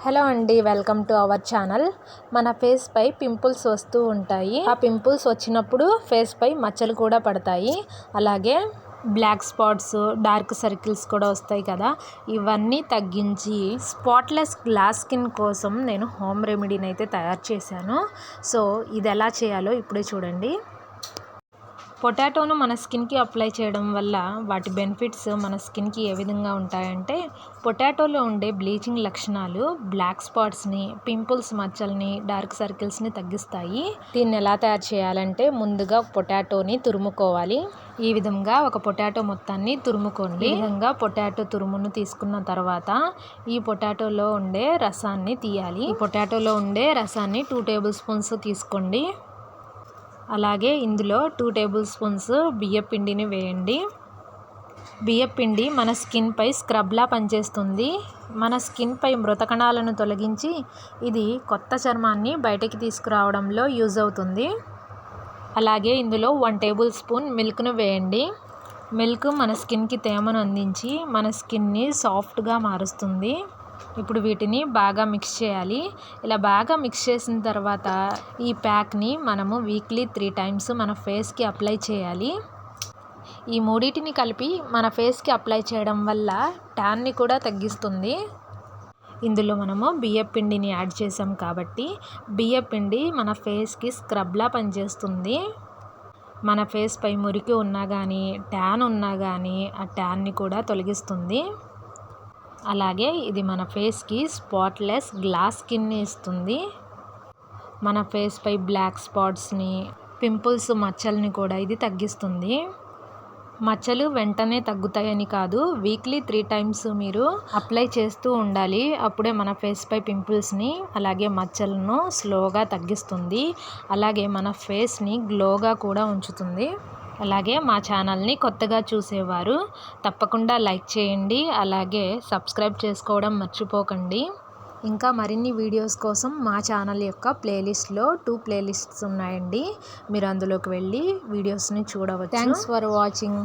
Hello అండి, welcome to our channel. మన face పై pimples వస్తూ ఉంటాయి. ఆ పింపుల్స్ వచ్చినప్పుడు ఫేస్ పై మచ్చలు కూడా పడతాయి. అలాగే బ్లాక్ స్పాట్స్, డార్క్ సర్కిల్స్ కూడా వస్తాయి కదా. ఇవన్నీ తగ్గించి స్పాట్లెస్ గ్లాస్ స్కిన్ కోసం నేను హోమ్ రెమెడీని అయితే తయారు చేశాను. సో ఇది ఎలా చేయాలో ఇప్పుడే చూడండి. పొటాటోను మన స్కిన్కి అప్లై చేయడం వల్ల వాటి బెనిఫిట్స్ మన స్కిన్కి ఏ విధంగా ఉంటాయంటే, పొటాటోలో ఉండే బ్లీచింగ్ లక్షణాలు బ్లాక్ స్పాట్స్ని, పింపుల్స్ మచ్చల్ని, డార్క్ సర్కిల్స్ని తగ్గిస్తాయి. దీన్ని ఎలా తయారు చేయాలంటే, ముందుగా పొటాటోని తురుముకోవాలి. ఈ విధంగా ఒక పొటాటో మొత్తాన్ని తురుముకోండి. ఈ విధంగా పొటాటో తురుమును తీసుకున్న తర్వాత ఈ పొటాటోలో ఉండే రసాన్ని తీయాలి. ఈ పొటాటోలో ఉండే రసాన్ని 2 టేబుల్ స్పూన్స్ తీసుకోండి. అలాగే ఇందులో 2 టేబుల్ స్పూన్స్ బియ్యపిండిని వేయండి. బియ్యపిండి మన స్కిన్పై స్క్రబ్లా పనిచేస్తుంది. మన స్కిన్పై మృత కణాలను తొలగించి ఇది కొత్త చర్మాన్ని బయటకి తీసుకురావడంలో యూజ్ అవుతుంది. అలాగే ఇందులో 1 టేబుల్ స్పూన్ మిల్క్ను వేయండి. మిల్క్ మన స్కిన్కి తేమను అందించి మన స్కిన్ని సాఫ్ట్గా మారుస్తుంది. ఇప్పుడు వీటిని బాగా మిక్స్ చేయాలి. ఇలా బాగా మిక్స్ చేసిన తర్వాత ఈ ప్యాక్ని మనము వీక్లీ 3 టైమ్స్ మన ఫేస్కి అప్లై చేయాలి. ఈ మూడింటిని కలిపి మన ఫేస్కి అప్లై చేయడం వల్ల ట్యాన్ని కూడా తగ్గిస్తుంది. ఇందులో మనము బియ్యపిండిని యాడ్ చేసాం కాబట్టి బియ్యపిండి మన ఫేస్కి స్క్రబ్లా పనిచేస్తుంది. మన ఫేస్ పై మురికి ఉన్నా కానీ, ట్యాన్ ఉన్నా కానీ ఆ ట్యాన్ని కూడా తొలగిస్తుంది. అలాగే ఇది మన ఫేస్కి స్పాట్లెస్ గ్లాస్ స్కిన్ని ఇస్తుంది. మన ఫేస్ పై బ్లాక్ స్పాట్స్ని, పింపుల్స్ మచ్చల్ని కూడా ఇది తగ్గిస్తుంది. మచ్చలు వెంటనే తగ్గుతాయని కాదు, వీక్లీ 3 టైమ్స్ మీరు అప్లై చేస్తూ ఉండాలి. అప్పుడే మన ఫేస్ పై పింపుల్స్ని అలాగే మచ్చలను స్లోగా తగ్గిస్తుంది. అలాగే మన ఫేస్ని గ్లోగా కూడా ఉంచుతుంది. అలాగే మా ఛానల్ని కొత్తగా చూసేవారు తప్పకుండా లైక్ చేయండి. అలాగే సబ్స్క్రైబ్ చేసుకోవడం మర్చిపోకండి. ఇంకా మరిన్ని వీడియోస్ కోసం మా ఛానల్ యొక్క ప్లేలిస్ట్లో 2 ప్లేలిస్ట్స్ ఉన్నాయండి. మీరు అందులోకి వెళ్ళి వీడియోస్ని చూడవచ్చు. Thanks for watching.